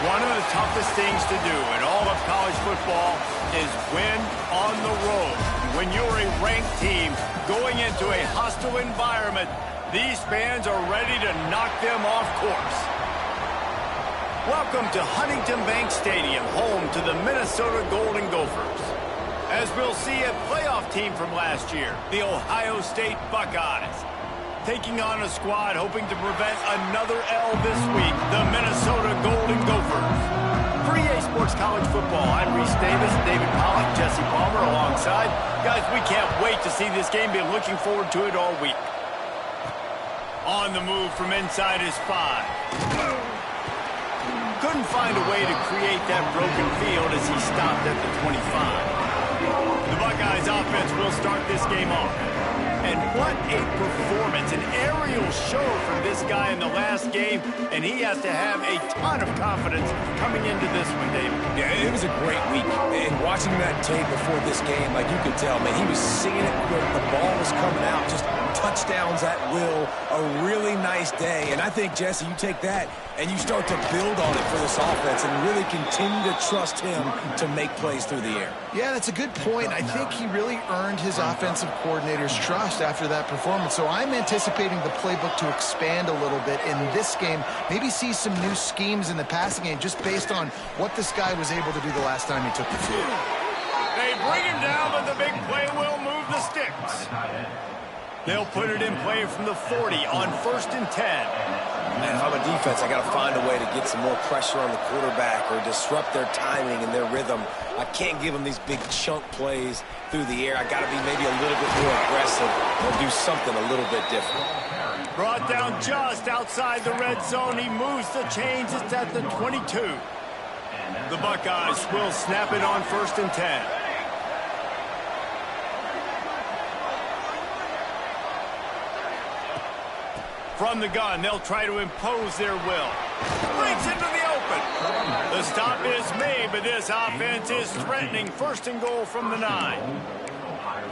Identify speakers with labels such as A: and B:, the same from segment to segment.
A: One of the toughest things to do in all of college football is win on the road. When you're a ranked team going into a hostile environment, these fans are ready to knock them off course. Welcome to Huntington Bank Stadium, home to the Minnesota Golden Gophers. As we'll see, a playoff team from last year, the Ohio State Buckeyes, taking on a squad hoping to prevent another L this week, the Minnesota Golden Gophers. For EA Sports College Football, I'm Reese Davis, David Pollack, Jesse Palmer alongside. Guys, we can't wait to see this game. Been looking forward to it all week. On the move from inside his 5. Couldn't find a way to create that broken field as he stopped at the 25. The Buckeyes offense will start this game off. And what a performance, an aerial show from this guy in the last game, and he has to have a ton of confidence coming into this one, David.
B: Yeah, it was a great week, and watching that tape before this game, like you could tell, man, he was seeing it quick, the ball was coming out, just touchdowns at will, a really nice day, and I think, Jesse, you take that and you start to build on it for this offense and really continue to trust him to make plays through the air.
C: Yeah, that's a good point. I think he really earned his offensive coordinator's trust after that performance. So I'm anticipating the playbook to expand a little bit in this game, maybe see some new schemes in the passing game just based on what this guy was able to do the last time he took the field.
A: They bring him down, but the big play will move the sticks. They'll put it in play from the 40 on 1st and 10.
B: Man, if I'm a defense, I got to find a way to get some more pressure on the quarterback or disrupt their timing and their rhythm. I can't give them these big chunk plays through the air. I got to be maybe a little bit more aggressive or do something a little bit different.
A: Brought down just outside the red zone. He moves the chains. It's at the 22. The Buckeyes will snap it on 1st and 10. From the gun, they'll try to impose their will. Breaks into the open. The stop is made, but this offense is threatening 1st and goal from the 9.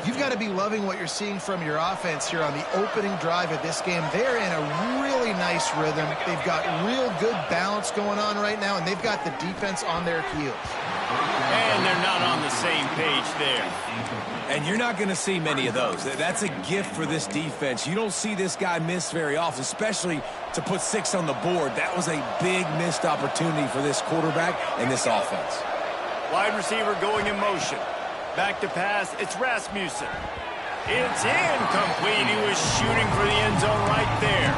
C: You've got to be loving what you're seeing from your offense here on the opening drive of this game. They're in a really nice rhythm. They've got real good balance going on right now, and they've got the defense on their heels.
A: And they're not on the same page there.
B: And you're not going to see many of those. That's a gift for this defense. You don't see this guy miss very often, especially to put 6 on the board. That was a big missed opportunity for this quarterback and this offense.
A: Wide receiver going in motion. Back to pass, it's Rasmussen. It's incomplete. He was shooting for the end zone right there.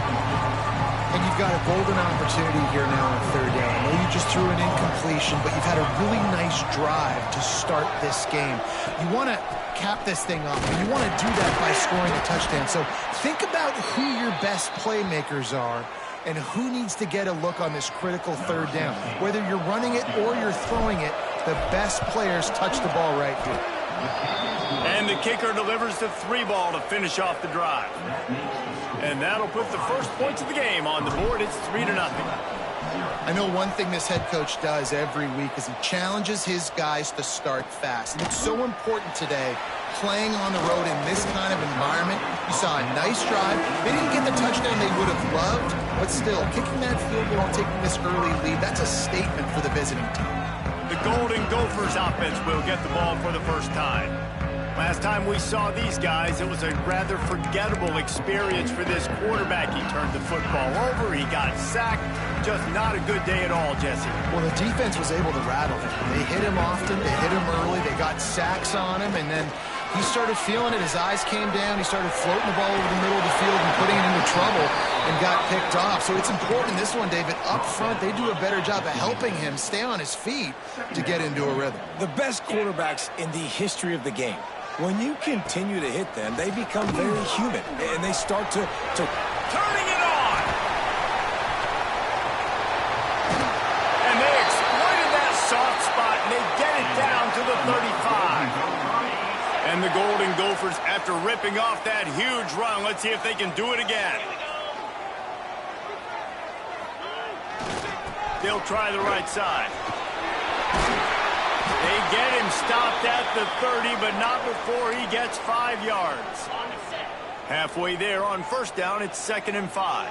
C: And you've got a golden opportunity here now on 3rd down. I know you just threw an incompletion, but you've had a really nice drive to start this game. You want to cap this thing off, and you want to do that by scoring a touchdown. So think about who your best playmakers are and who needs to get a look on this critical 3rd down. Whether you're running it or you're throwing it, the best players touch the ball right here.
A: And the kicker delivers the 3 ball to finish off the drive. And that'll put the first points of the game on the board. It's 3-0.
C: I know one thing this head coach does every week is he challenges his guys to start fast. And it's so important today, playing on the road in this kind of environment. You saw a nice drive. They didn't get the touchdown they would have loved, but still, kicking that field goal and taking this early lead, that's a statement for the visiting team.
A: The Golden Gophers offense will get the ball for the first time. Last time we saw these guys, it was a rather forgettable experience for this quarterback. He turned the football over, he got sacked. Just not a good day at all, Jesse.
C: Well, the defense was able to rattle him. They hit him often, they hit him early, they got sacks on him, and then he started feeling it. His eyes came down, he started floating the ball over the middle of the field and putting it into trouble and got picked off. So it's important this one, David, up front, they do a better job of helping him stay on his feet to get into a rhythm.
B: The best quarterbacks in the history of the game, when you continue to hit them, they become very human, and they start to
A: turning it on! And they exploited that soft spot, and they get it down to the 35. And the Golden Gophers, after ripping off that huge run, let's see if they can do it again. They'll try the right side. They get him stopped at the 30, but not before he gets 5 yards. Halfway there on 1st down, it's 2nd and 5.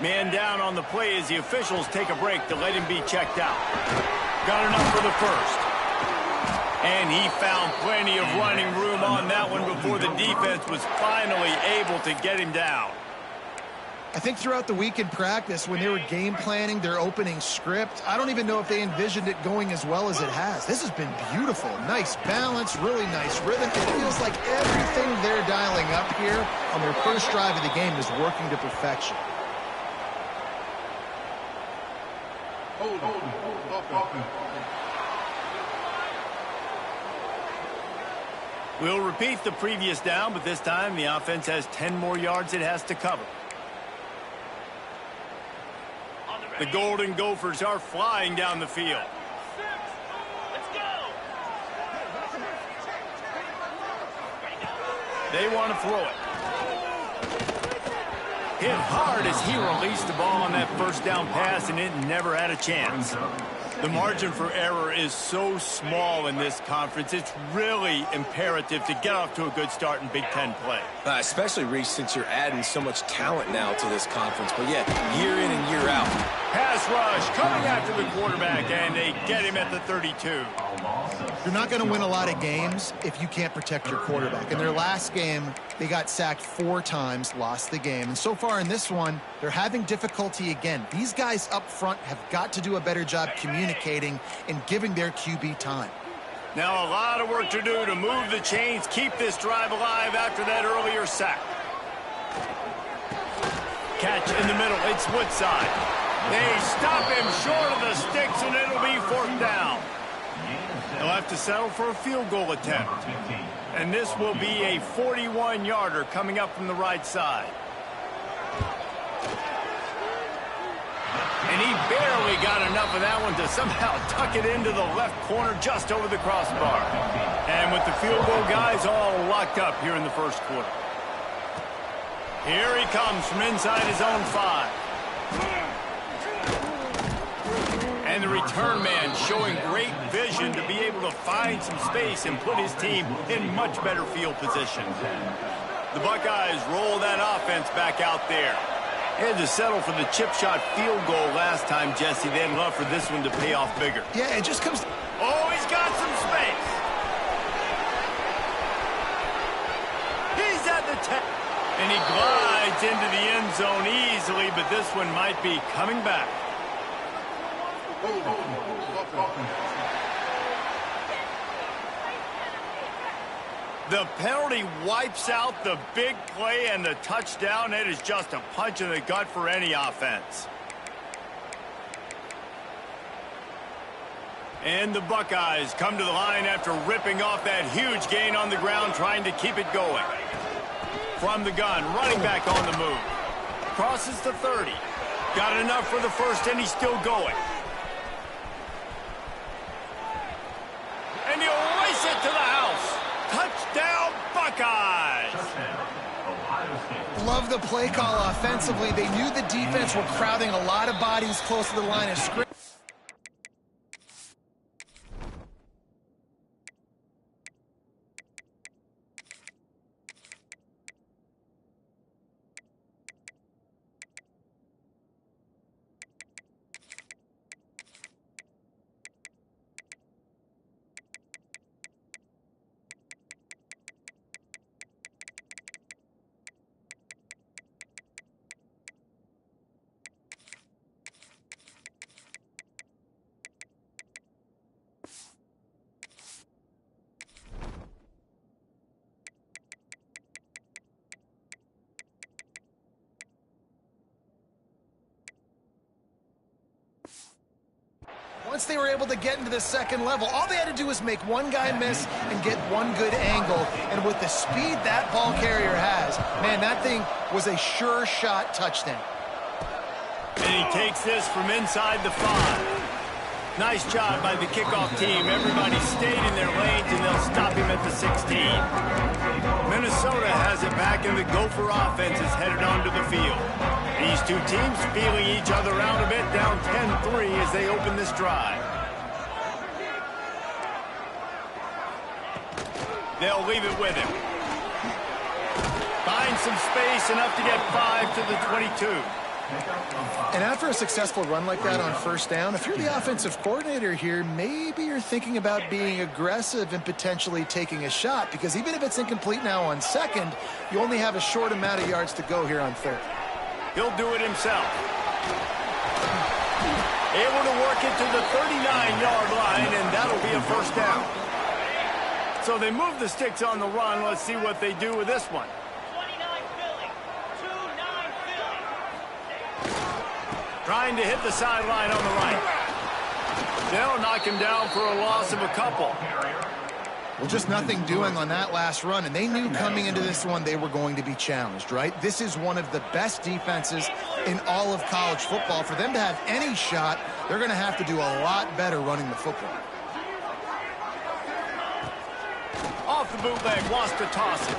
A: Man down on the play as the officials take a break to let him be checked out. Got enough for the first. And he found plenty of running room on that one before the defense was finally able to get him down.
C: I think throughout the week in practice, when they were game planning their opening script, I don't even know if they envisioned it going as well as it has. This has been beautiful. Nice balance, really nice rhythm. It feels like everything they're dialing up here on their first drive of the game is working to perfection.
A: We'll repeat the previous down, but this time the offense has 10 more yards it has to cover. The Golden Gophers are flying down the field. They want to throw it. Hit hard as he released the ball on that first down pass, and it never had a chance. The margin for error is so small in this conference. It's really imperative to get off to a good start in Big Ten play.
B: Especially, Reese, since you're adding so much talent now to this conference. But, yeah, year in and year out.
A: Pass rush coming after the quarterback, and they get him at the 32.
C: You're not going to win a lot of games if you can't protect your quarterback. In their last game, they got sacked 4 times, lost the game. And so far in this one, they're having difficulty again. These guys up front have got to do a better job communicating and giving their QB time.
A: Now a lot of work to do to move the chains, keep this drive alive after that earlier sack. Catch in the middle, it's Woodside. They stop him short of the sticks, and it'll be 4th down. They'll have to settle for a field goal attempt. And this will be a 41-yarder coming up from the right side. And he barely got enough of that one to somehow tuck it into the left corner just over the crossbar. And with the field goal guys all locked up here in the first quarter. Here he comes from inside his own 5. And the return man showing great vision to be able to find some space and put his team in much better field position. The Buckeyes roll that offense back out there. They had to settle for the chip shot field goal last time, Jesse. They'd love for this one to pay off bigger.
C: Yeah, it just comes...
A: Oh, he's got some space. He's at the 10. And he glides into the end zone easily, but this one might be coming back. The penalty wipes out the big play and the touchdown. It is just a punch in the gut for any offense. And the Buckeyes come to the line after ripping off that huge gain on the ground, trying to keep it going. From the gun, running back on the move. Crosses the 30. Got enough for the first, and he's still going. And he'll race it to the house. Touchdown, Buckeyes!
C: Love the play call offensively. They knew the defense were crowding a lot of bodies close to the line of scrimmage. Once they were able to get into the second level, all they had to do was make one guy miss and get one good angle. And with the speed that ball carrier has, man, that thing was a sure shot touchdown.
A: And he takes this from inside the 5. Nice job by the kickoff team. Everybody stayed in their lanes, and they'll stop him at the 16. Minnesota has it back, and the Gopher offense is headed onto the field. These two teams feeling each other out a bit, down 10-3 as they open this drive. They'll leave it with him. Find some space, enough to get 5 to the 22.
C: And after a successful run like that on first down, if you're the offensive coordinator here, maybe you're thinking about being aggressive and potentially taking a shot, because even if it's incomplete now on second, you only have a short amount of yards to go here on third.
A: He'll do it himself. Able to work it to the 39-yard line, and that'll be a first down. So they move the sticks on the run. Let's see what they do with this one.
D: 29 Philly. 2-9 Philly.
A: Trying to hit the sideline on the right. They'll knock him down for a loss of a couple.
C: Well, just nothing doing on that last run, and they knew coming into this one they were going to be challenged, right? This is one of the best defenses in all of college football. For them to have any shot, they're going to have to do a lot better running the football.
A: Off the bootleg, wants to toss it.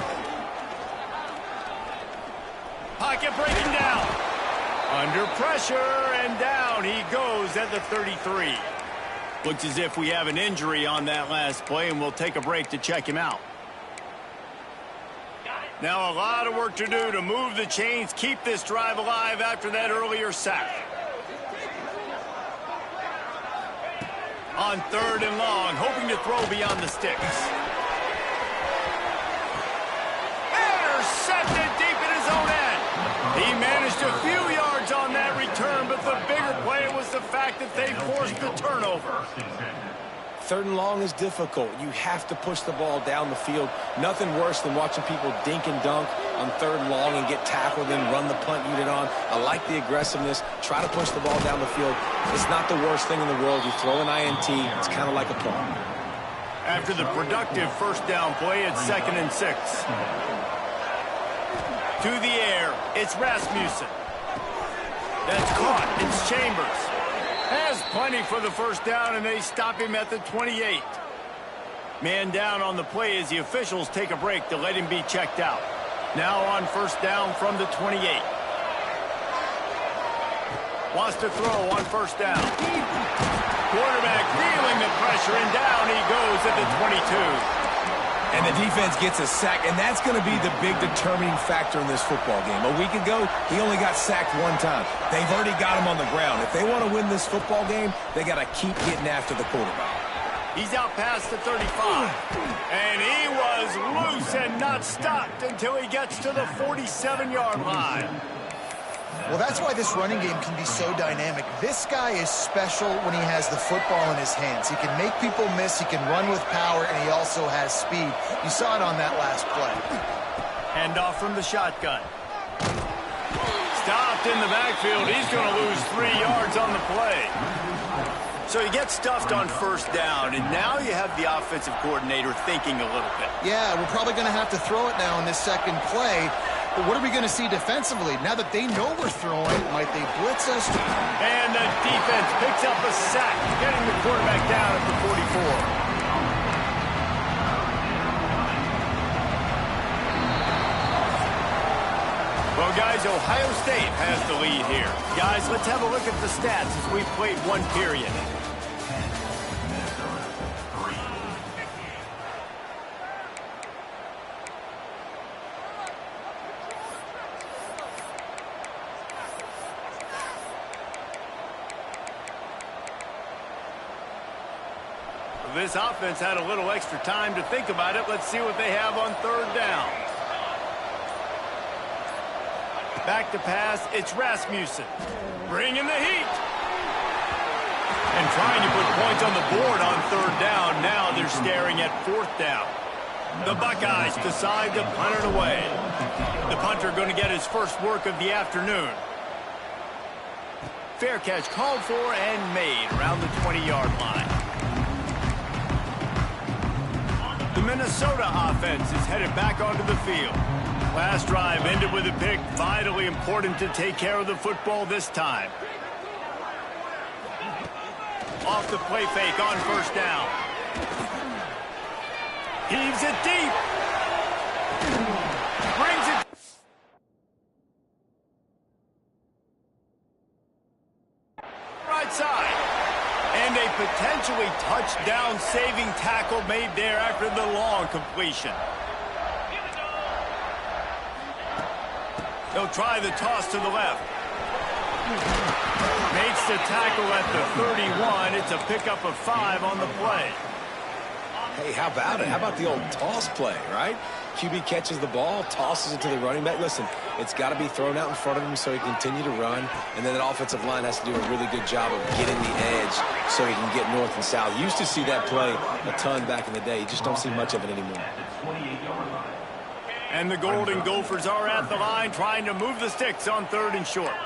A: Pocket breaking down. Under pressure, and down he goes at the 33. Looks as if we have an injury on that last play, and we'll take a break to check him out. Now a lot of work to do to move the chains, keep this drive alive after that earlier sack. On third and long, hoping to throw beyond the sticks. Intercepted deep in his own end. He managed a few yards on that return, but the bigger play was the fact that they forced the turnover.
B: Third and long is difficult. You have to push the ball down the field. Nothing worse than watching people dink and dunk on third and long and get tackled and run the punt unit on. I like the aggressiveness. Try to push the ball down the field. It's not the worst thing in the world. You throw an INT, it's kind of like a punt.
A: After the productive first down play, it's 2nd and 6. To the air, it's Rasmussen. That's caught. It's Chambers. Has plenty for the first down, and they stop him at the 28. Man down on the play as the officials take a break to let him be checked out. Now on first down from the 28. Wants to throw on first down. Quarterback feeling the pressure, and down he goes at the 22.
B: And the defense gets a sack, and that's going to be the big determining factor in this football game. A week ago, he only got sacked one time. They've already got him on the ground. If they want to win this football game, they got to keep getting after the quarterback.
A: He's out past the 35. And he was loose and not stopped until he gets to the 47-yard line.
C: Well, that's why this running game can be so dynamic. This guy is special when he has the football in his hands. He can make people miss, he can run with power, and he also has speed. You saw it on that last play.
A: Handoff from the shotgun. Stopped in the backfield. He's going to lose 3 yards on the play. So he gets stuffed on first down, and now you have the offensive coordinator thinking a little bit.
C: Yeah, we're probably going to have to throw it now in this second play. But what are we going to see defensively? Now that they know we're throwing, might they blitz us?
A: And the defense picks up a sack, getting the quarterback down at the 44. Well, guys, Ohio State has the lead here. Guys, let's have a look at the stats as we've played one period. This offense had a little extra time to think about it. Let's see what they have on third down. Back to pass, it's Rasmussen. Bringing the heat. And trying to put points on the board on third down. Now they're staring at fourth down. The Buckeyes decide to punt it away. The punter going to get his first work of the afternoon. Fair catch called for and made around the 20-yard line. The Minnesota offense is headed back onto the field. Last drive ended with a pick. Vitally important to take care of the football this time. Off the play fake on first down. Heaves it deep. Brings it. Right side. And a potentially touchdown-saving tackle made there after the long completion. They'll try the toss to the left. Makes the tackle at the 31. It's a pickup of 5 on the play.
B: Hey, how about it? How about the old toss play, right? QB catches the ball, tosses it to the running back. Listen, it's got to be thrown out in front of him so he can continue to run, and then the offensive line has to do a really good job of getting the edge so he can get north and south. You used to see that play a ton back in the day. You just don't see much of it anymore.
A: And the Golden Gophers are at the line trying to move the sticks on 3rd and short.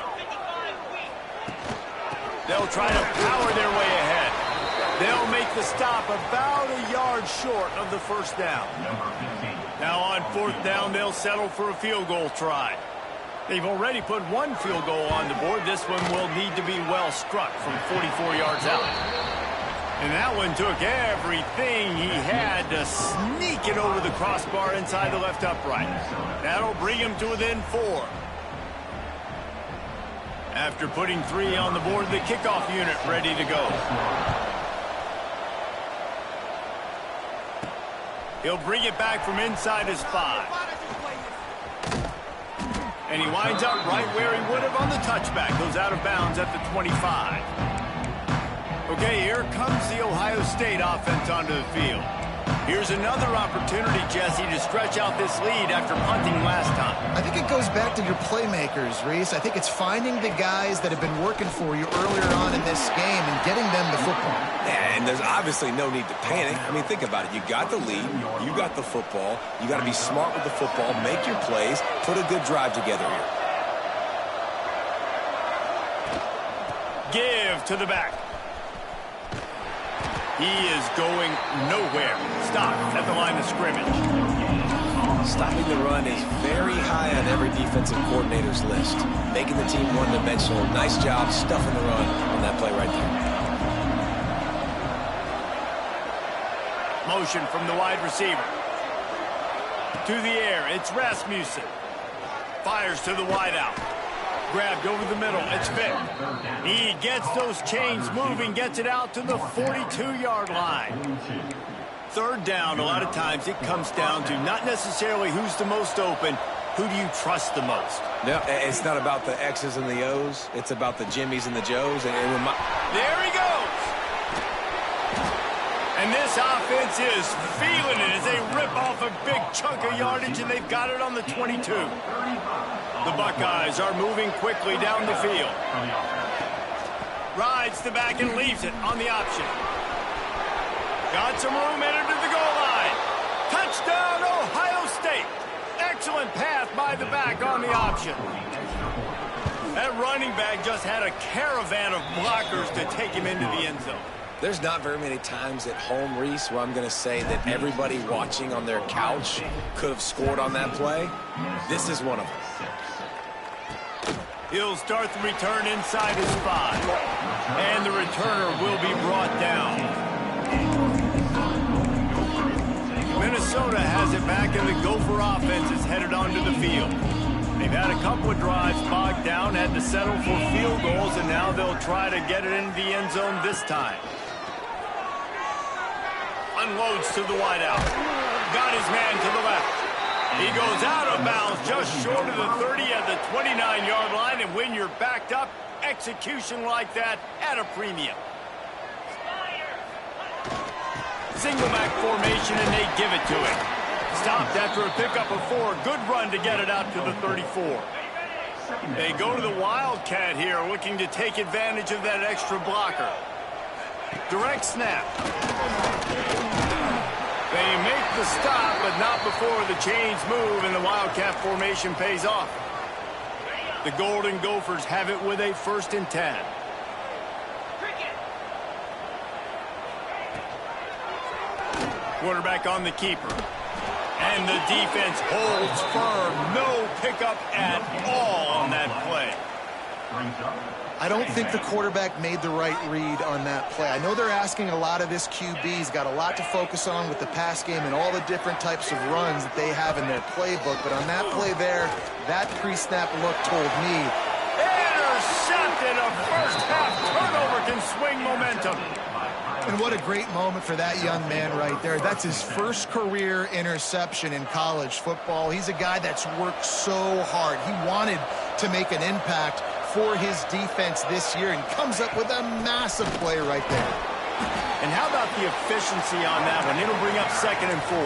A: They'll try to power their way ahead. They'll make the stop about a yard short of the first down. Now on 4th down, they'll settle for a field goal try. They've already put 1 field goal on the board. This one will need to be well struck from 44 yards out. And that one took everything he had to sneak it over the crossbar inside the left upright. That'll bring him to within 4. After putting 3 on the board, the kickoff unit ready to go. He'll bring it back from inside his 5. And he winds up right where he would have on the touchback. Goes out of bounds at the 25. Okay, here comes the Ohio State offense onto the field. Here's another opportunity, Jesse, to stretch out this lead after punting last time.
C: I think it goes back to your playmakers, Reese. I think it's finding the guys that have been working for you earlier on in this game and getting them the football.
B: Yeah, and there's obviously no need to panic. I mean, think about it. You got the lead. You got the football. You got to be smart with the football, make your plays, put a good drive together here.
A: Give to the back. He is going nowhere. Stop at the line of scrimmage.
B: Stopping the run is very high on every defensive coordinator's list. Making the team one-dimensional. Nice job stuffing the run on that play right there.
A: Motion from the wide receiver. To the air, it's Rasmussen. Fires to the wideout. Grabbed over the middle. It's Vick. He gets those chains moving, gets it out to the 42-yard line. 3rd down, a lot of times it comes down to not necessarily who's the most open, who do you trust the most?
B: No, it's not about the X's and the O's. It's about the Jimmies and the Joes. And
A: there he goes. And this offense is feeling it as they rip off a big chunk of yardage, and they've got it on the 22. The Buckeyes are moving quickly down the field. Rides the back and leaves it on the option. Got some room, entered to the goal line. Touchdown, Ohio State. Excellent pass by the back on the option. That running back just had a caravan of blockers to take him into the end zone.
B: There's not very many times at home, Reese, where I'm going to say that everybody watching on their couch could have scored on that play. This is one of them.
A: He'll start the return inside his 5. And the returner will be brought down. Minnesota has it back, and the Gopher offense is headed onto the field. They've had a couple of drives bogged down, had to settle for field goals, and now they'll try to get it into the end zone this time. Unloads to the wideout. Got his man to the left. He goes out of bounds just short of the 30 at the 29-yard line, and when you're backed up, execution like that at a premium. Single back formation, and they give it to him. Stopped after a pickup of 4. Good run to get it out to the 34. They go to the Wildcat here, looking to take advantage of that extra blocker. Direct snap. They make the stop, but not before the chains move and the Wildcat formation pays off. The Golden Gophers have it with a 1st and 10. Quarterback on the keeper. And the defense holds firm. No pickup at all on that play.
C: I don't think the quarterback made the right read on that play. I know they're asking a lot of this QB. He's got a lot to focus on with the pass game and all the different types of runs that they have in their playbook. But on that play there, that pre-snap look told me.
A: Intercepted. A first-half turnover can swing momentum.
C: And what a great moment for that young man right there. That's his first career interception in college football. He's a guy that's worked so hard. He wanted to make an impact for his defense this year and comes up with a massive play right there.
A: And how about the efficiency on that one? It'll bring up 2nd and 4.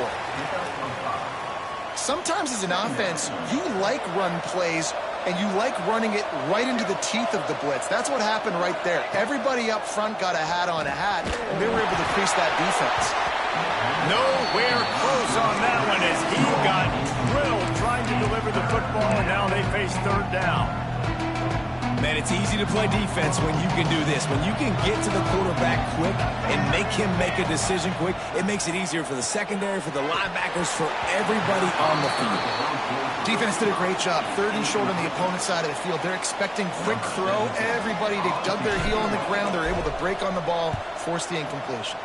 C: Sometimes as an offense, you like run plays and you like running it right into the teeth of the blitz. That's what happened right there. Everybody up front got a hat on a hat, and they were able to crease that defense.
A: Nowhere close on that one as he got drilled trying to deliver the football, and now they face 3rd down.
B: Man, it's easy to play defense when you can do this. When you can get to the quarterback quick and make him make a decision quick, it makes it easier for the secondary, for the linebackers, for everybody on the field.
C: Defense did a great job. 3rd and short on the opponent's side of the field. They're expecting quick throw. Everybody, they dug their heel on the ground. They're able to break on the ball, force the incompletion.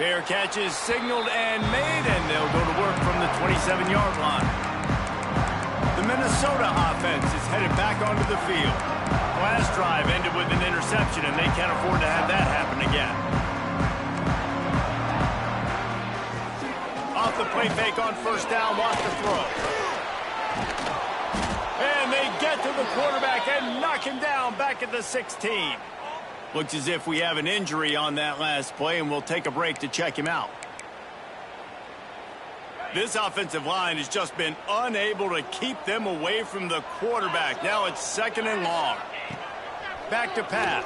A: Fair catch is signaled and made, and they'll go to work from the 27-yard line. The Minnesota offense is headed back onto the field. Last drive ended with an interception, and they can't afford to have that happen again. Off the play fake on 1st down, wants to throw. And they get to the quarterback and knock him down back at the 16. Looks as if we have an injury on that last play, and we'll take a break to check him out. This offensive line has just been unable to keep them away from the quarterback. Now it's 2nd and long. Back to pass.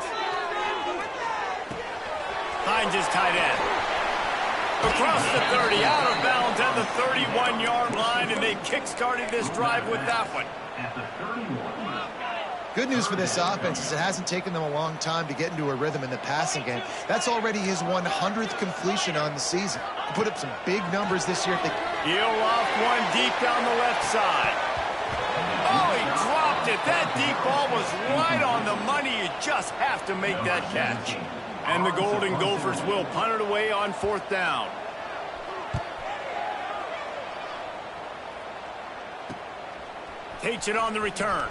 A: Finds his tight end. Across the 30, out of bounds at the 31-yard line, and they kick-started this drive with that one.
C: Good news for this offense is it hasn't taken them a long time to get into a rhythm in the passing game. That's already his 100th completion on the season. He put up some big numbers this year.
A: He'll loft one deep down the left side. Oh, he dropped it. That deep ball was right on the money. You just have to make that catch. And the Golden Gophers will punt it away on 4th down. Takes it on the return.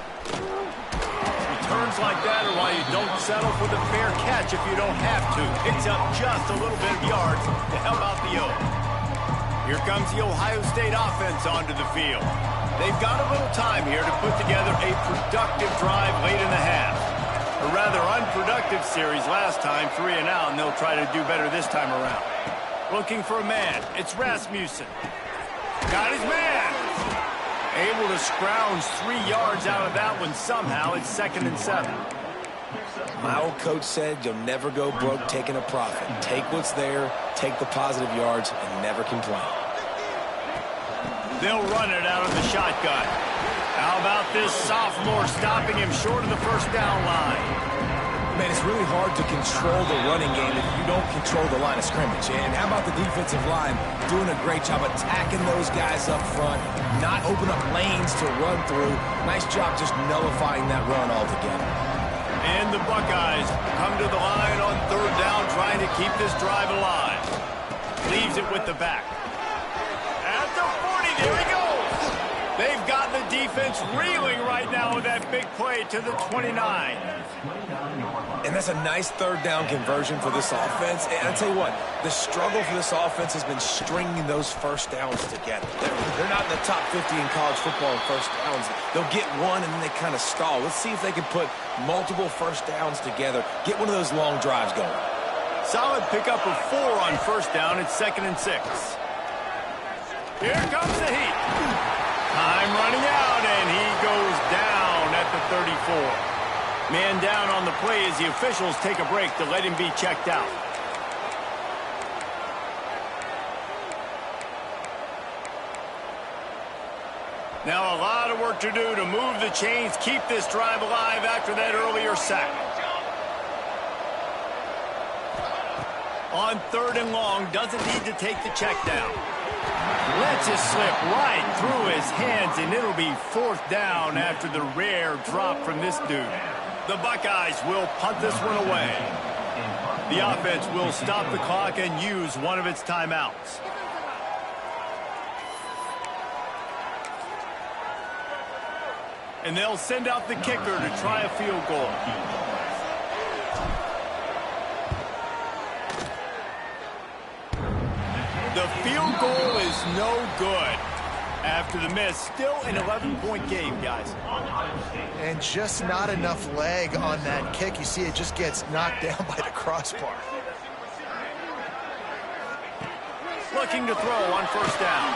A: Returns like that are why you don't settle for the fair catch if you don't have to. Picks up just a little bit of yards to help out the O. Here comes the Ohio State offense onto the field. They've got a little time here to put together a productive drive late in the half. A rather unproductive series last time, 3 and out, and they'll try to do better this time around. Looking for a man. It's Rasmussen. Got his man. Able to scrounge 3 yards out of that one somehow. It's 2nd and 7.
B: My old coach said you'll never go broke taking a profit. Take what's there, take the positive yards, and never complain.
A: They'll run it out of the shotgun. How about this sophomore stopping him short of the 1st down line?
B: Man, it's really hard to control the running game if you don't control the line of scrimmage. And how about the defensive line doing a great job attacking those guys up front, not open up lanes to run through. Nice job just nullifying that run altogether.
A: And the Buckeyes come to the line on 3rd down, trying to keep this drive alive. Leaves it with the back. At the 40, there he goes. They've got the defense reeling right now with that big play to the 29.
B: And that's a nice 3rd down conversion for this offense. And I'll tell you what, the struggle for this offense has been stringing those 1st downs together. They're not in the top 50 in college football in 1st downs. They'll get one and then they kind of stall. Let's see if they can put multiple 1st downs together, get one of those long drives going.
A: Solid pickup of 4 on 1st down. It's 2nd and 6. Here comes the heat. Time running out, and he goes down at the 34. Man down on the play as the officials take a break to let him be checked out. Now a lot of work to do to move the chains, keep this drive alive after that earlier sack. On 3rd and long, doesn't need to take the check down. Lets it slip right through his hands, and it'll be 4th down after the rare drop from this dude. The Buckeyes will punt this one away. The offense will stop the clock and use one of its timeouts. And they'll send out the kicker to try a field goal. The field goal is no good. After the miss, still an 11-point game, guys.
C: And just not enough leg on that kick. You see it just gets knocked down by the crossbar.
A: Looking to throw on first down.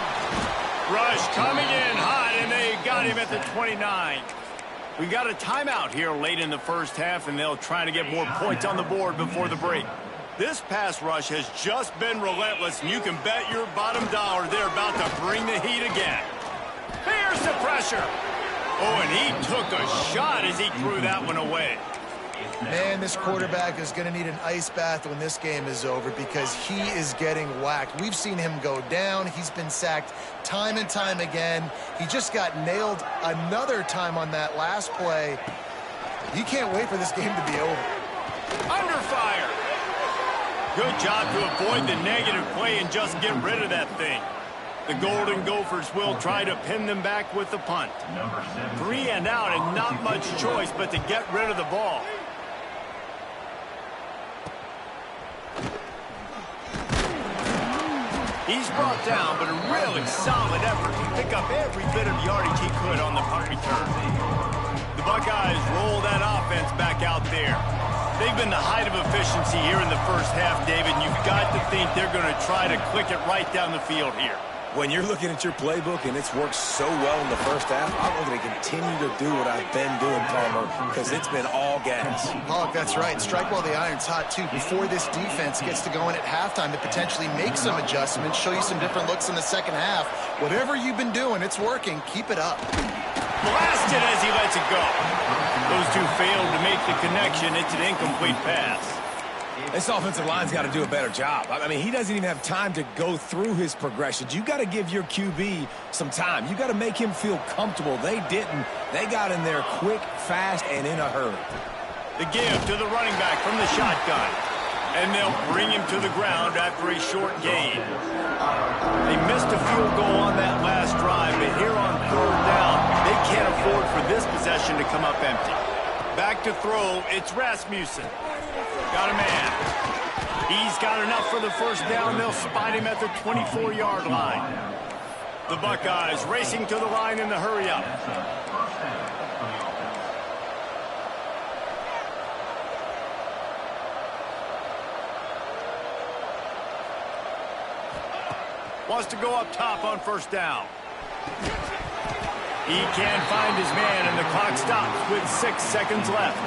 A: Rush coming in hot, and they got him at the 29. We got a timeout here late in the first half, and they'll try to get more points on the board before the break. This pass rush has just been relentless, and you can bet your bottom dollar they're about to bring the heat again. Here's the pressure. Oh, and he took a shot as he threw that one away.
C: Man, this quarterback is going to need an ice bath when this game is over because he is getting whacked. We've seen him go down. He's been sacked time and time again. He just got nailed another time on that last play. You can't wait for this game to be over.
A: Under fire. Good job to avoid the negative play and just get rid of that thing. The Golden Gophers will try to pin them back with the punt. 3 and out and not much choice but to get rid of the ball. He's brought down, but a really solid effort to pick up every bit of yardage he could on the punt return. The Buckeyes roll that offense back out there. They've been the height of efficiency here in the first half, David, and you've got to think they're going to try to click it right down the field here.
B: When you're looking at your playbook and it's worked so well in the first half, I'm going to continue to do what I've been doing, Palmer, because it's been all gas.
C: Pollock, that's right. Strike while the iron's hot, too. Before this defense gets to going at halftime to potentially make some adjustments, show you some different looks in the second half. Whatever you've been doing, it's working. Keep it up.
A: Blasted as he lets it go. Those two failed to make the connection. It's an incomplete pass.
B: This offensive line's got to do a better job. I mean, he doesn't even have time to go through his progressions. You got to give your QB some time. You got to make him feel comfortable. They didn't. They got in there quick, fast, and in a hurry.
A: The give to the running back from the shotgun. And they'll bring him to the ground after a short gain. They missed a field goal on that last drive, but here on third down, they can't afford for this possession to come up empty. Back to throw, it's Rasmussen. Got a man. He's got enough for the first down. They'll spot him at the 24-yard line. The Buckeyes racing to the line in the hurry-up. Wants to go up top on first down. He can't find his man, and the clock stops with 6 seconds left.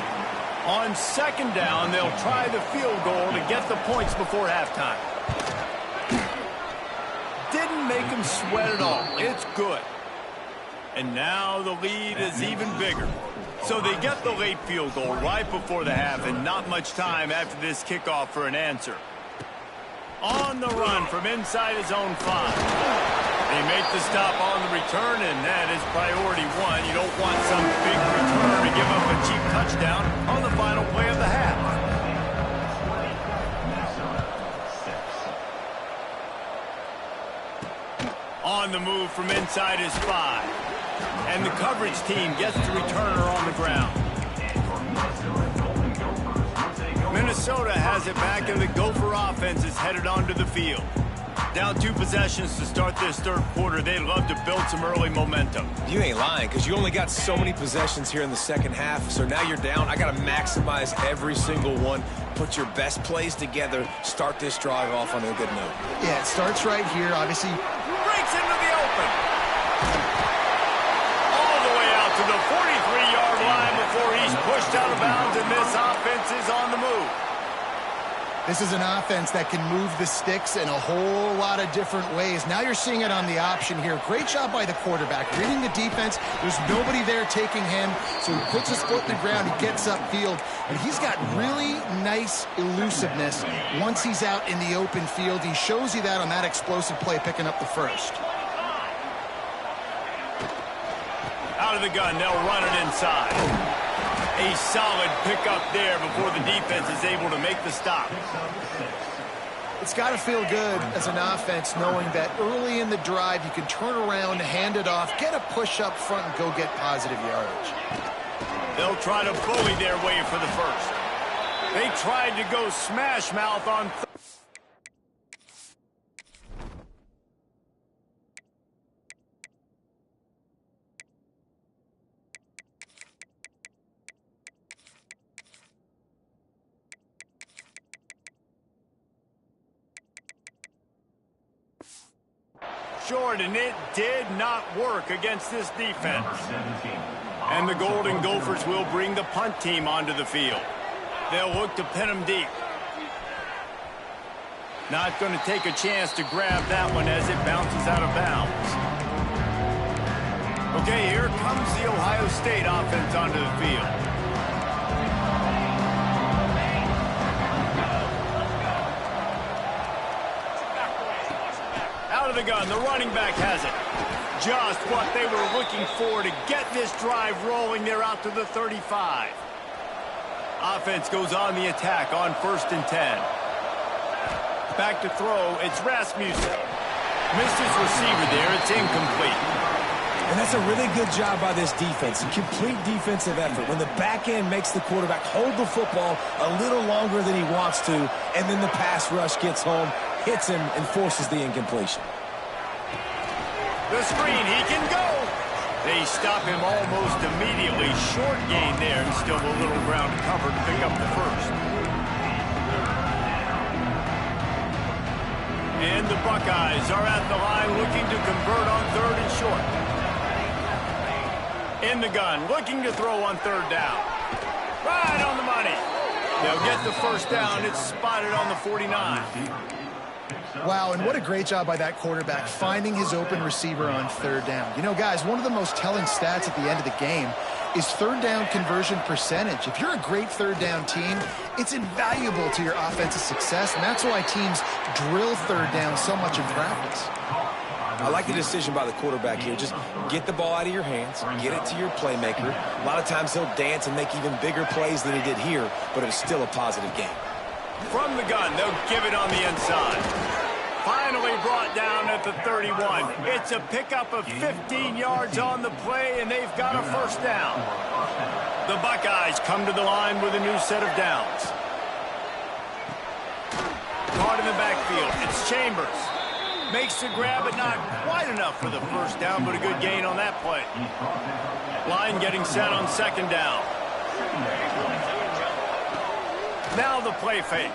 A: On second down, they'll try the field goal to get the points before halftime. Didn't make him sweat at all. It's good. And now the lead is even bigger. So they get the late field goal right before the half, and not much time after this kickoff for an answer. On the run from inside his own 5. They make the stop on the return, and that is priority one. You don't want some big return to give up a cheap touchdown on the final play of the half. On the move from inside his 5. And the coverage team gets the returner on the ground. Minnesota has it back, and the Gopher offense is headed onto the field. Down 2 possessions to start this third quarter. They'd love to build some early momentum.
B: You ain't lying, because you only got so many possessions here in the second half, so now you're down. I got to maximize every single one. Put your best plays together. Start this drive off on a good note.
C: Yeah, it starts right here, obviously.
A: Breaks into the open. All the way out to the 43-yard line before he's pushed out of bounds, and this offense is on the move.
C: This is an offense that can move the sticks in a whole lot of different ways. Now you're seeing it on the option here. Great job by the quarterback. Reading the defense, there's nobody there taking him, so he puts his foot in the ground, he gets upfield, and he's got really nice elusiveness once he's out in the open field. He shows you that on that explosive play, picking up the first.
A: Out of the gun, they'll run it inside. A solid pickup there before the defense is able to make the stop.
C: It's got to feel good as an offense knowing that early in the drive you can turn around, hand it off, get a push up front, and go get positive yardage.
A: They'll try to bully their way for the first. They tried to go smash mouth on short, and it did not work against this defense. And the Golden Gophers will bring the punt team onto the field. They'll look to pin them deep. Not going to take a chance to grab that one as it bounces out of bounds. Okay, here comes the Ohio State offense onto the field. Out of the gun, the running back has it. Just what they were looking for to get this drive rolling. They're out to the 35. Offense goes on the attack on 1st and 10. Back to throw, it's Rasmussen. Missed his receiver there, it's incomplete.
B: And that's a really good job by this defense. A complete defensive effort. When the back end makes the quarterback hold the football a little longer than he wants to, and then the pass rush gets home, hits him, and forces the incompletion.
A: The screen, he can go. They stop him almost immediately. Short gain there, and still a little ground to cover to pick up the first. And the Buckeyes are at the line looking to convert on 3rd and short. In the gun, looking to throw on 3rd down. Right on the money. They'll get the first down. It's spotted on the 49.
C: Wow, and what a great job by that quarterback finding his open receiver on 3rd down. You know, guys, one of the most telling stats at the end of the game is 3rd down conversion percentage. If you're a great 3rd down team, it's invaluable to your offensive success, and that's why teams drill 3rd down so much in practice.
B: I like the decision by the quarterback here. Just get the ball out of your hands, get it to your playmaker. A lot of times he'll dance and make even bigger plays than he did here, but it's still a positive game.
A: From the gun, they'll give it on the inside. Finally brought down at the 31. It's a pickup of 15 yards on the play, and they've got a first down. The Buckeyes come to the line with a new set of downs. Caught in the backfield. It's Chambers. Makes the grab, but not quite enough for the first down, but a good gain on that play. Line getting set on 2nd down. Now the play fake.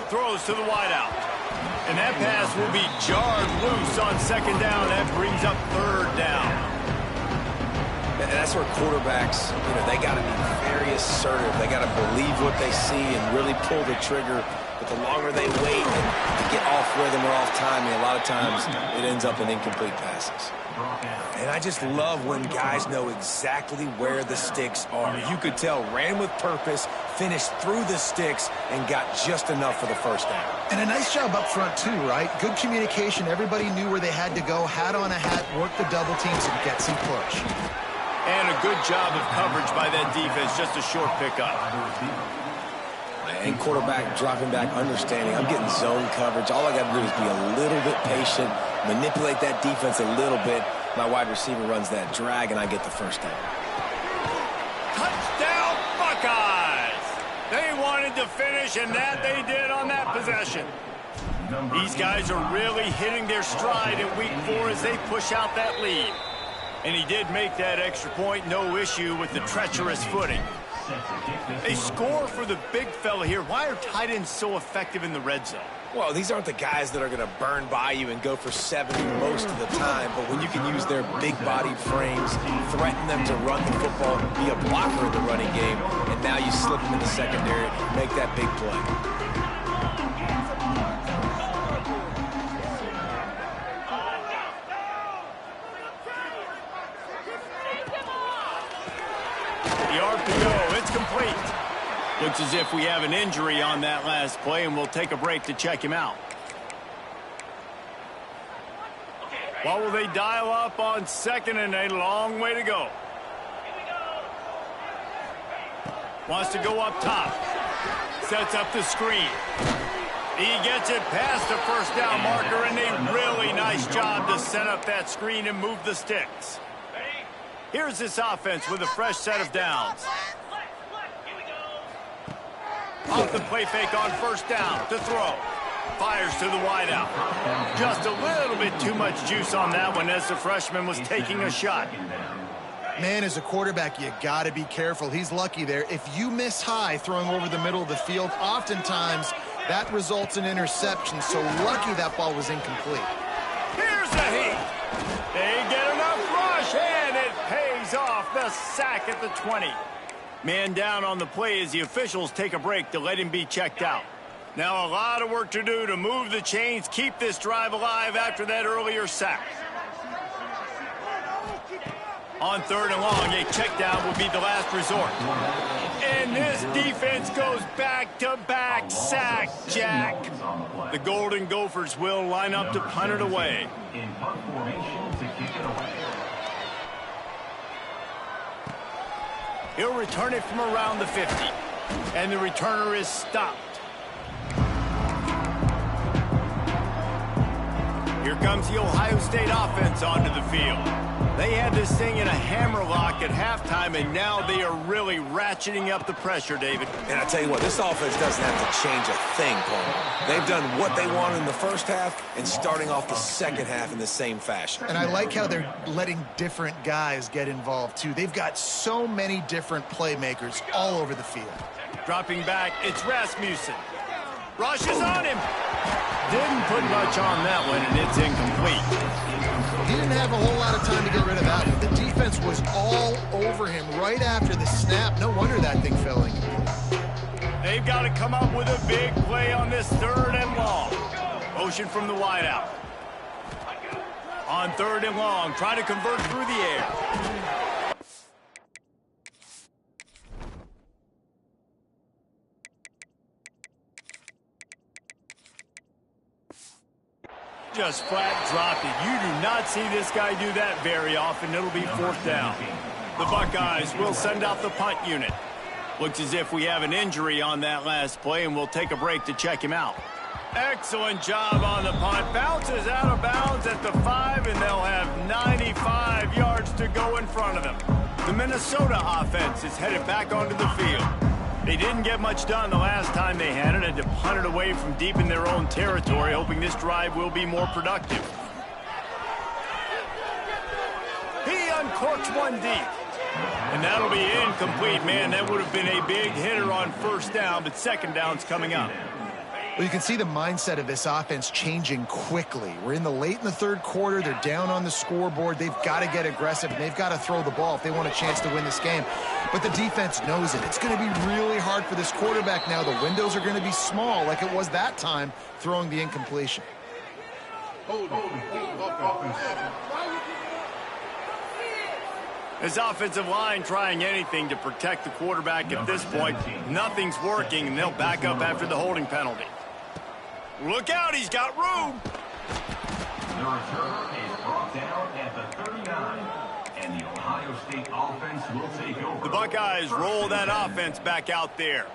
A: Throws to the wideout. And that pass will be jarred loose on 2nd down. That brings up 3rd down.
B: And that's where quarterbacks, they got to be very assertive. They got to believe what they see and really pull the trigger. But the longer they wait to get off rhythm or off timing, a lot of times it ends up in incomplete passes. And I just love when guys know exactly where the sticks are. You could tell, ran with purpose, finished through the sticks, and got just enough for the first down.
C: And a nice job up front, too, right? Good communication. Everybody knew where they had to go. Hat on a hat, work the double teams, and get some push.
A: And a good job of coverage by that defense. Just a short pickup.
B: And quarterback dropping back, understanding. I'm getting zone coverage. All I got to do is be a little bit patient, manipulate that defense a little bit. My wide receiver runs that drag, and I get the first down.
A: Touchdown, Buckeyes! They wanted to finish, and that they did on that possession. These guys are really hitting their stride in week 4 as they push out that lead. And he did make that extra point, no issue with the treacherous footing. They score for the big fella here. Why are tight ends so effective in the red zone?
B: Well, these aren't the guys that are going to burn by you and go for 70 most of the time, but when you can use their big-bodied frames, threaten them to run the football, be a blocker in the running game, and now you slip them in the secondary, make that big play.
A: The RPO, it's complete. Looks as if we have an injury on that last play, and we'll take a break to check him out. What will they dial up on 2nd and a long way to go? Wants to go up top. Sets up the screen. He gets it past the first down marker, and a really nice job to set up that screen and move the sticks. Here's this offense with a fresh set of downs. Off the play fake on 1st down to throw. Fires to the wideout. Just a little bit too much juice on that one as the freshman was taking a shot.
C: Man, as a quarterback, you got to be careful. He's lucky there. If you miss high throwing over the middle of the field, oftentimes that results in interception. So lucky that ball was incomplete.
A: Here's the heat. the sack at the 20. Man down on the play as the officials take a break to let him be checked out. Now a lot of work to do to move the chains, keep this drive alive after that earlier sack. On 3rd and long, a check down would be the last resort. And this defense goes back-to-back sack, Jack. The Golden Gophers will line up to punt it away.
E: In punt formation to kick it away.
A: He'll return it from around the 50. And the returner is stopped. Here comes the Ohio State offense onto the field. They had this thing in a hammerlock at halftime, and now they are really ratcheting up the pressure, David.
B: And I tell you what, this offense doesn't have to change a thing, Paul. They've done what they wanted in the first half and starting off the second half in the same fashion.
C: And I like how they're letting different guys get involved, too. They've got so many different playmakers all over the field.
A: Dropping back, it's Rasmussen. Rushes on him. Didn't put much on that one, and it's incomplete.
C: He didn't have a whole lot of time to get rid of that one. The defense was all over him right after the snap. No wonder that thing fell in.
A: They've got to come up with a big play on this 3rd and long. Motion from the wideout. On 3rd and long, trying to convert through the air. Just flat dropped it. You do not see this guy do that very often. It'll be 4th down. The Buckeyes will send out the punt unit. Looks as if we have an injury on that last play, and we'll take a break to check him out. Excellent job on the punt. Bounces out of bounds at the 5, and they'll have 95 yards to go in front of them. The Minnesota offense is headed back onto the field. They didn't get much done the last time they had it, and to punt it away from deep in their own territory, hoping this drive will be more productive. He uncorks one deep. And that'll be incomplete, man. That would have been a big hitter on 1st down, but 2nd down's coming up.
C: Well, you can see the mindset of this offense changing quickly. We're in the 3rd quarter. They're down on the scoreboard. They've got to get aggressive, and they've got to throw the ball if they want a chance to win this game. But the defense knows it. It's going to be really hard for this quarterback now. The windows are going to be small like it was that time throwing the incompletion.
A: This offensive line trying anything to protect the quarterback at this point. Nothing's working, and they'll back up after the holding penalty. Look out, he's got room.
E: The return is brought down at the 39, and the Ohio State offense will take over.
A: The Buckeyes roll that offense back out there.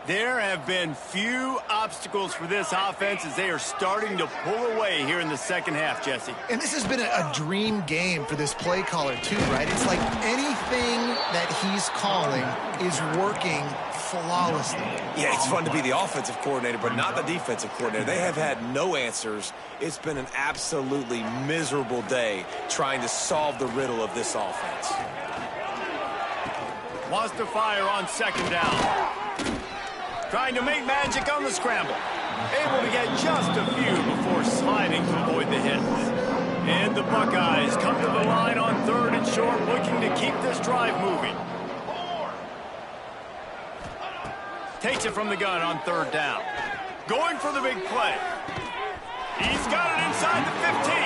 A: There have been few obstacles for this offense as they are starting to pull away here in the 2nd half, Jesse.
C: And this has been a dream game for this play caller, too, right? It's like anything that he's calling is working flawlessly.
B: Yeah, it's fun to be the offensive coordinator, but not the defensive coordinator. They have had no answers. It's been an absolutely miserable day trying to solve the riddle of this offense.
A: Wants to fire on 2nd down. Trying to make magic on the scramble. Able to get just a few before sliding to avoid the hits. And the Buckeyes come to the line on 3rd and short, looking to keep this drive moving. Takes it from the gun on 3rd down. Going for the big play. He's got it inside the 15.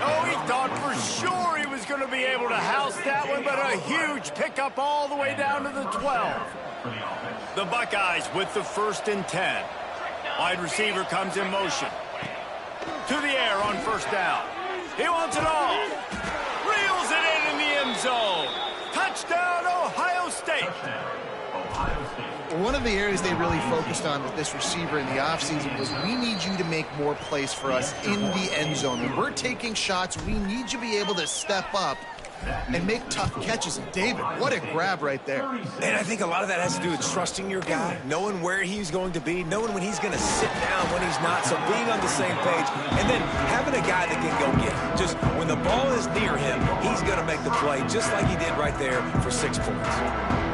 A: Oh, he thought for sure he was going to be able to house that one, but a huge pickup all the way down to the 12. The Buckeyes with the 1st and 10. Wide receiver comes in motion. To the air on 1st down. He wants it all. Reels it in the end zone. Touchdown, Ohio State.
C: One of the areas they really focused on with this receiver in the offseason was we need you to make more plays for us in the end zone. When we're taking shots, we need you to be able to step up and make tough catches. And David, what a grab right there.
B: And I think a lot of that has to do with trusting your guy, knowing where he's going to be, knowing when he's going to sit down, when he's not, so being on the same page, and then having a guy that can go get it. Just when the ball is near him, he's going to make the play just like he did right there for 6 points.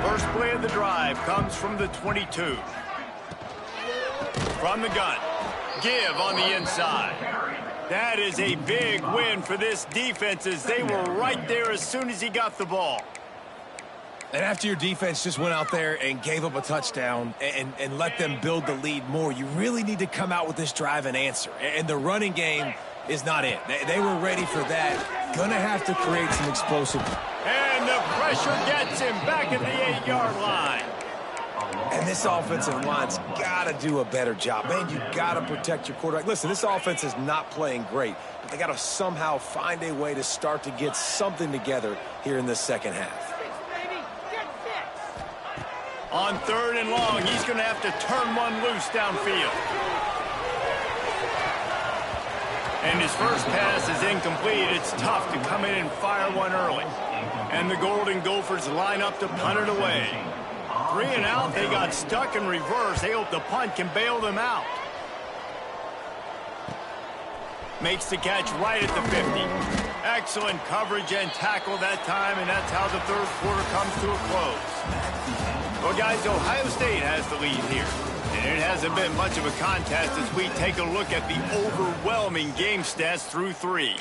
A: First play of the drive comes from the 22. From the gun. Give on the inside. That is a big win for this defense as they were right there as soon as he got the ball.
B: And after your defense just went out there and gave up a touchdown and let them build the lead more, you really need to come out with this drive and answer. And the running game is not it. They were ready for that. Gonna have to create some explosive.
A: And the pressure gets him back at the 8-yard line.
B: And this offensive line's got to do a better job. Man, you got to protect your quarterback. Listen, this offense is not playing great, but they got to somehow find a way to start to get something together here in the second half.
A: On 3rd and long, he's going to have to turn one loose downfield. And his first pass is incomplete. It's tough to come in and fire one early. And the Golden Gophers line up to punt it away. 3 and out, they got stuck in reverse. They hope the punt can bail them out. Makes the catch right at the 50. Excellent coverage and tackle that time, and that's how the 3rd quarter comes to a close. Well, guys, Ohio State has the lead here. And it hasn't been much of a contest as we take a look at the overwhelming game stats through 3.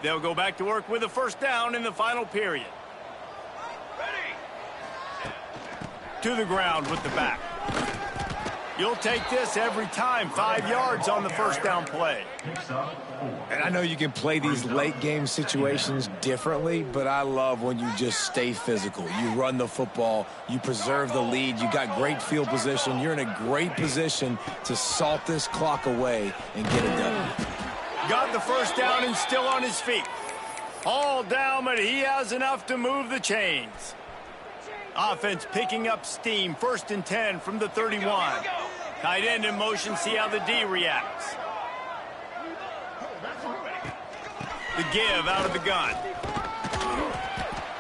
A: They'll go back to work with a first down in the final period. To the ground with the back. You'll take this every time. 5 yards on the first down play.
B: And I know you can play these late game situations differently, but I love when you just stay physical. You run the football, you preserve the lead, you got great field position, you're in a great position to salt this clock away and get it done.
A: Got the first down and still on his feet. All down, but he has enough to move the chains. Offense picking up steam. 1st and 10 from the 31. Tight end in motion. See how the D reacts. The give out of the gun.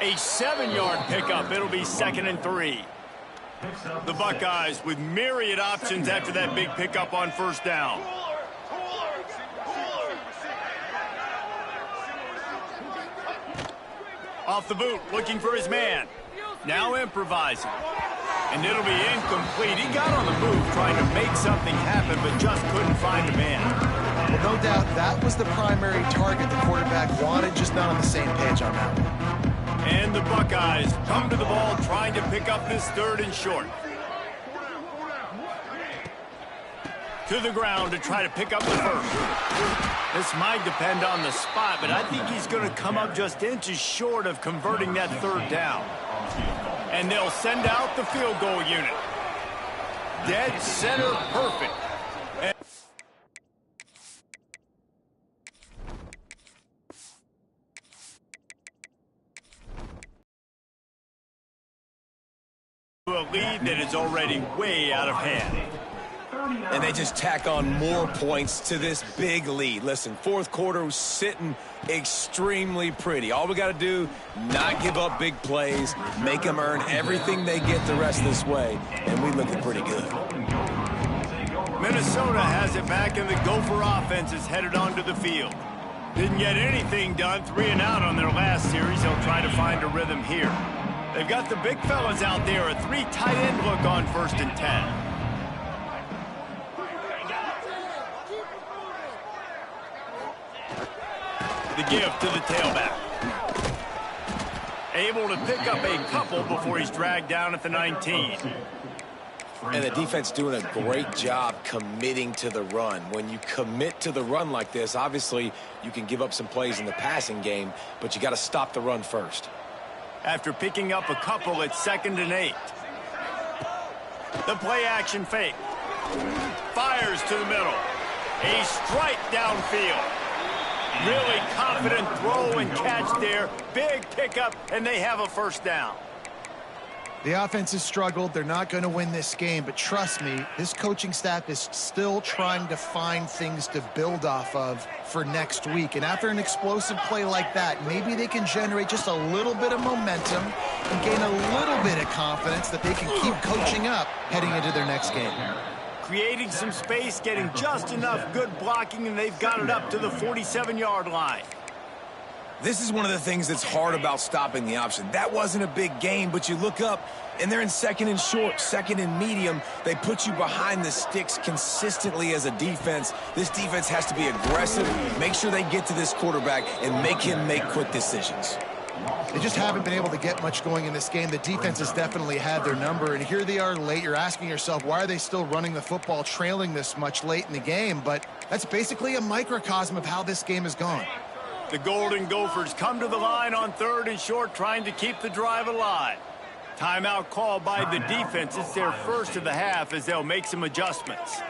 A: A 7-yard pickup. It'll be 2nd and 3. The Buckeyes with myriad options after that big pickup on first down. Off the boot, looking for his man. Now improvising. And it'll be incomplete. He got on the move trying to make something happen, but just couldn't find a man.
C: Well, no doubt that was the primary target the quarterback wanted, just not on the same page on that one.
A: And the Buckeyes come to the ball trying to pick up this 3rd and short. To the ground to try to pick up the first. This might depend on the spot, but I think he's going to come up just inches short of converting that 3rd down. And they'll send out the field goal unit. Dead center perfect. And a lead that is already way out of hand.
B: And they just tack on more points to this big lead. Listen, 4th quarter was sitting extremely pretty. All we got to do, not give up big plays, make them earn everything they get the rest of this way, and we looking pretty good.
A: Minnesota has it back, and the Gopher offense is headed onto the field. Didn't get anything done, 3 and out on their last series. They'll try to find a rhythm here. They've got the big fellas out there, a 3 tight end look on 1st and 10. The give to the tailback. Able to pick up a couple before he's dragged down at the 19.
B: And the defense doing a great job committing to the run. When you commit to the run like this, obviously you can give up some plays in the passing game, but you got to stop the run first.
A: After picking up a couple, it's 2nd and 8. The play action fake. Fires to the middle. A strike downfield. Really confident throw and catch there. Big pickup, and they have a first down.
C: The offense has struggled. They're not going to win this game, but trust me, this coaching staff is still trying to find things to build off of for next week. And after an explosive play like that, maybe they can generate just a little bit of momentum and gain a little bit of confidence that they can keep coaching up heading into their next game.
A: Creating some space, getting just enough good blocking, and they've got it up to the 47-yard line.
B: This is one of the things that's hard about stopping the option. That wasn't a big game, but you look up, and they're in 2nd and short, 2nd and medium. They put you behind the sticks consistently as a defense. This defense has to be aggressive, make sure they get to this quarterback, and make him make quick decisions.
C: They just haven't been able to get much going in this game. The defense has definitely had their number, and here they are late. You're asking yourself, why are they still running the football, trailing this much late in the game? But that's basically a microcosm of how this game has gone.
A: The Golden Gophers come to the line on 3rd and short, trying to keep the drive alive. Timeout called by the defense. It's their first of the half as they'll make some adjustments.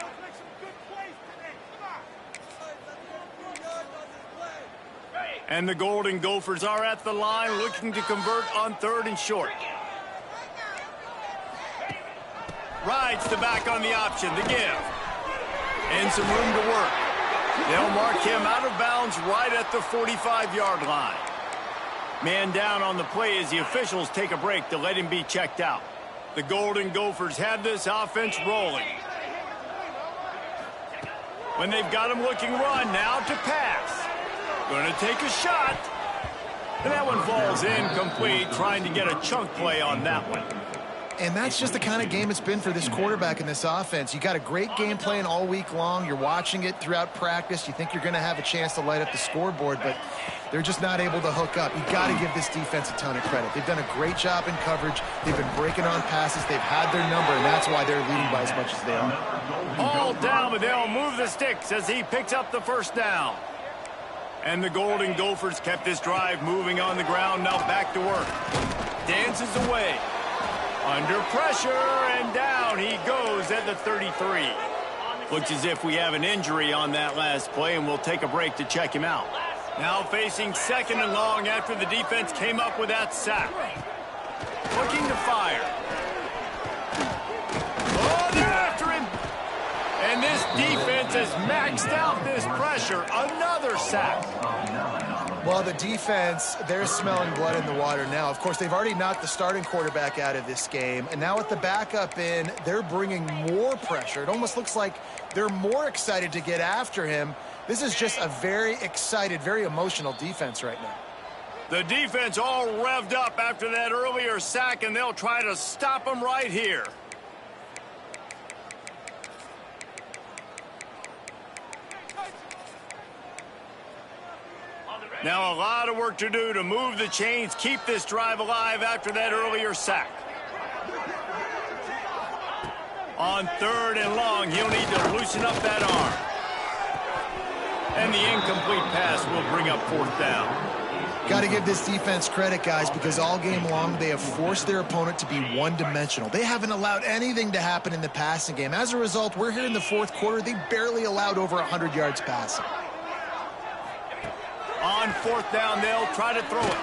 A: And the Golden Gophers are at the line looking to convert on 3rd and short. Rides the back on the option, the give. And some room to work. They'll mark him out of bounds right at the 45-yard line. Man down on the play as the officials take a break to let him be checked out. The Golden Gophers have this offense rolling. When they've got him looking run, now to pass. Going to take a shot. And that one falls incomplete, trying to get a chunk play on that one.
C: And that's just the kind of game it's been for this quarterback in this offense. You got a great game plan all week long. You're watching it throughout practice. You think you're going to have a chance to light up the scoreboard, but they're just not able to hook up. You got to give this defense a ton of credit. They've done a great job in coverage. They've been breaking on passes. They've had their number, and that's why they're leading by as much as they are.
A: All down, but they'll move the sticks as he picks up the first down. And the Golden Gophers kept this drive moving on the ground. Now back to work. Dances away. Under pressure, and down he goes at the 33. Looks as if we have an injury on that last play, and we'll take a break to check him out. Now facing 2nd and long after the defense came up with that sack. Looking to fire. Oh, they're after him. And this defense has maxed out this pressure. Another sack.
C: Well, the defense, they're smelling blood in the water now. Of course, they've already knocked the starting quarterback out of this game. And now with the backup in, they're bringing more pressure. It almost looks like they're more excited to get after him. This is just a very excited, very emotional defense right now.
A: The defense all revved up after that earlier sack, and they'll try to stop him right here. Now a lot of work to do to move the chains, keep this drive alive after that earlier sack. On 3rd and long, he'll need to loosen up that arm. And the incomplete pass will bring up 4th down.
C: Got to give this defense credit, guys, because all game long they have forced their opponent to be one-dimensional. They haven't allowed anything to happen in the passing game. As a result, we're here in the 4th quarter. They barely allowed over 100 yards passing.
A: On 4th down, they'll try to throw it.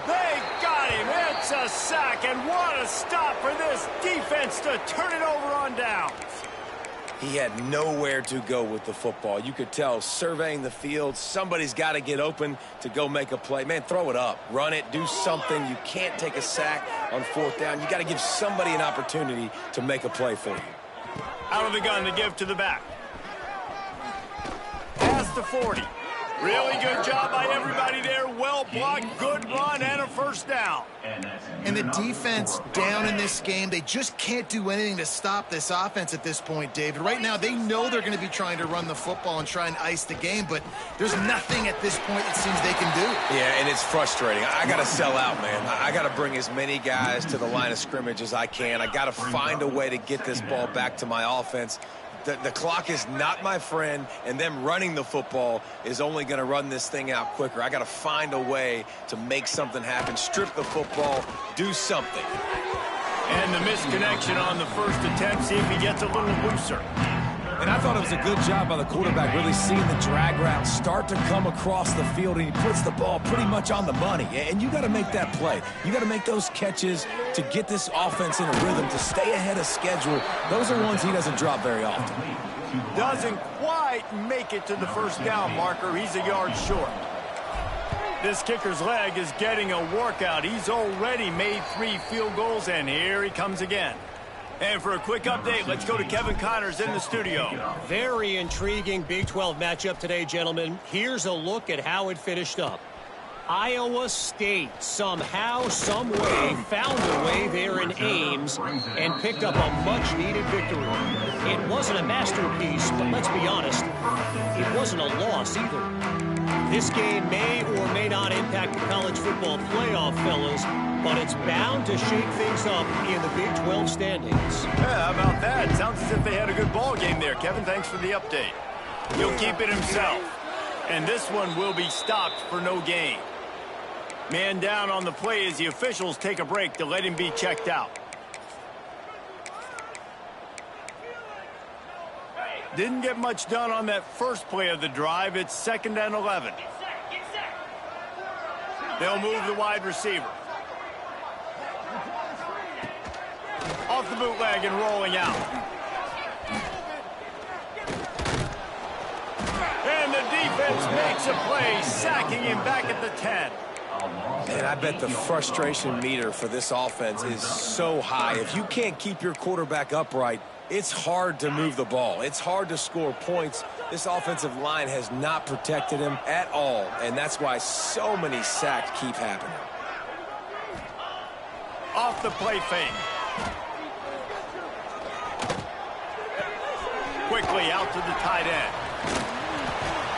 A: They got him. It's a sack, and what a stop for this defense to turn it over on downs.
B: He had nowhere to go with the football. You could tell, surveying the field, somebody's got to get open to go make a play. Man, throw it up. Run it. Do something. You can't take a sack on 4th down. You got to give somebody an opportunity to make a play for you.
A: Out of the gun to give to the back. Past the 40. Really good job by everybody there. Well blocked, good run, and a 1st down.
C: And the defense down in this game, they just can't do anything to stop this offense at this point, David. Right now, they know they're going to be trying to run the football and try and ice the game, but there's nothing at this point it seems they can do.
B: Yeah, and it's frustrating. I got to sell out, man. I got to bring as many guys to the line of scrimmage as I can. I got to find a way to get this ball back to my offense. The clock is not my friend, and them running the football is only going to run this thing out quicker. I got to find a way to make something happen, strip the football, do something.
A: And the misconnection on the first attempt, see if he gets a little looser.
B: And I thought it was a good job by the quarterback, really seeing the drag route start to come across the field, and he puts the ball pretty much on the money. And you got to make that play. You got to make those catches to get this offense in a rhythm, to stay ahead of schedule. Those are ones he doesn't drop very often.
A: Doesn't quite make it to the 1st down marker. He's a yard short. This kicker's leg is getting a workout. He's already made 3 field goals, and here he comes again. And for a quick update, let's go to Kevin Connors in the studio.
F: Very intriguing Big 12 matchup today, gentlemen. Here's a look at how it finished up. Iowa State somehow, some way, found a way there in Ames and picked up a much-needed victory. It wasn't a masterpiece, but let's be honest, it wasn't a loss either. This game may or may not impact the college football playoff, fellas, but it's bound to shake things up in the Big 12 standings.
A: Yeah, how about that? Sounds as if they had a good ball game there. Kevin, thanks for the update. He'll keep it himself. And this one will be stopped for no gain. Man down on the play as the officials take a break to let him be checked out. Didn't get much done on that first play of the drive. It's 2nd and 11. They'll move the wide receiver. Off the bootleg and rolling out. And the defense makes a play, sacking him back at the 10.
B: And I bet the frustration meter for this offense is so high. If you can't keep your quarterback upright, it's hard to move the ball. It's hard to score points. This offensive line has not protected him at all, and that's why so many sacks keep happening.
A: Off the play fake. Quickly out to the tight end.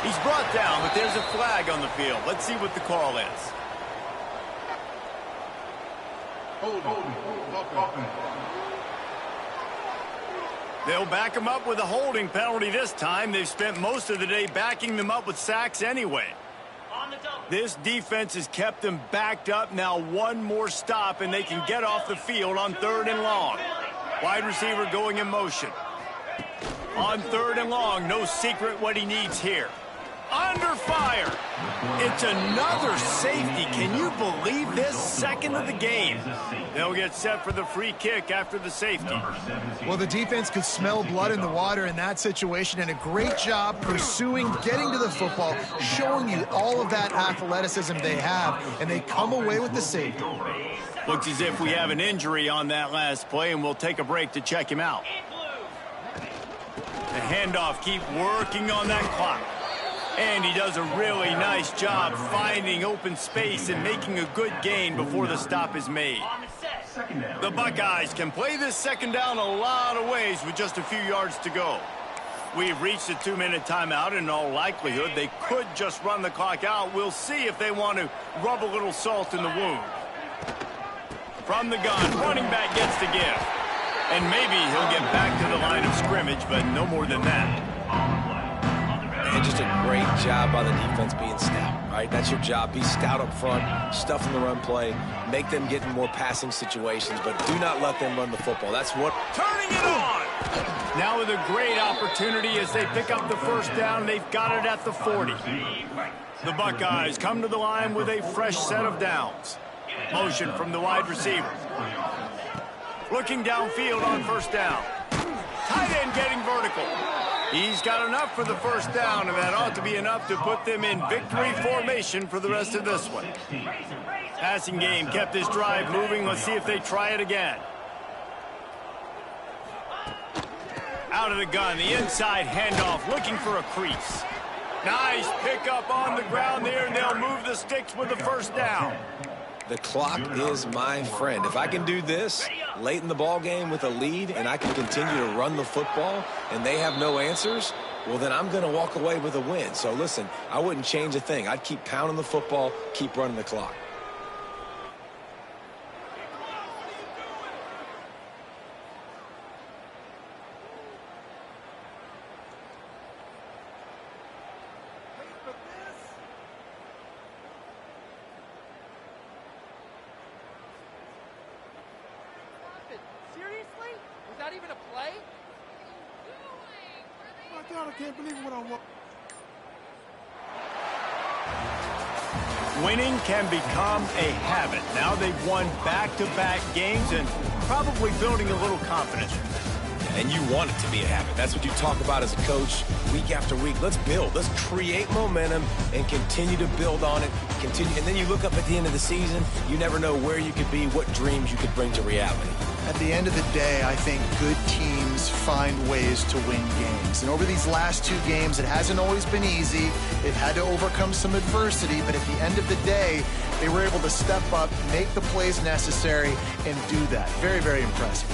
A: He's brought down, but there's a flag on the field. Let's see what the call is. They'll back him up with a holding penalty this time. They've spent most of the day backing them up with sacks anyway. This defense has them them backed up. Now one more stop, and they can get off the field on 3rd and long. Wide receiver going in motion. On 3rd and long, no secret what he needs here. Under fire. It's another safety. Can you believe this? 2nd of the game. They'll get set for the free kick after the safety.
C: Well, the defense could smell blood in the water in that situation, and a great job pursuing, getting to the football, showing you all of that athleticism they have, and they come away with the safety.
A: Looks as if we have an injury on that last play, and we'll take a break to check him out. The handoff, keep working on that clock. And he does a really nice job finding open space and making a good gain before the stop is made. The Buckeyes can play this 2nd down a lot of ways with just a few yards to go. We've reached a 2-minute timeout, and in all likelihood, they could just run the clock out. We'll see if they want to rub a little salt in the wound. From the gun, running back gets the gift. And maybe he'll get back to the line of scrimmage, but no more than that.
B: And just a great job by the defense being stout, right? That's your job. Be stout up front, stuff in the run play, make them get in more passing situations, but do not let them run the football. That's what...
A: Turning it on! Now with a great opportunity as they pick up the 1st down. They've got it at the 40. The Buckeyes come to the line with a fresh set of downs. Motion from the wide receiver. Looking downfield on 1st down. Tight end getting vertical. He's got enough for the 1st down, and that ought to be enough to put them in victory formation for the rest of this one. Passing game kept this drive moving. Let's see if they try it again. Out of the gun, the inside handoff, looking for a crease. Nice pickup on the ground there, and they'll move the sticks with the 1st down.
B: The clock is my friend. If I can do this late in the ball game with a lead and I can continue to run the football and they have no answers, well, then I'm going to walk away with a win. So, listen, I wouldn't change a thing. I'd keep pounding the football, keep running the clock.
G: Seriously? Was that even a play?
H: My God, I can't believe what I'm watching.
A: Winning can become a habit. Now they've won back-to-back games and probably building a little confidence.
B: And you want it to be a habit. That's what you talk about as a coach week after week. Let's build. Let's create momentum and continue to build on it. Continue, and then you look up at the end of the season, you never know where you could be, what dreams you could bring to reality.
C: At the end of the day, I think good teams find ways to win games. And over these last 2 games, it hasn't always been easy. They've had to overcome some adversity, but at the end of the day, they were able to step up, make the plays necessary, and do that. Very, very impressive.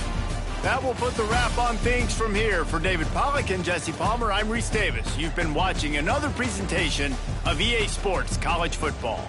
A: That will put the wrap on things from here. For David Pollack and Jesse Palmer, I'm Reese Davis. You've been watching another presentation of EA Sports College Football.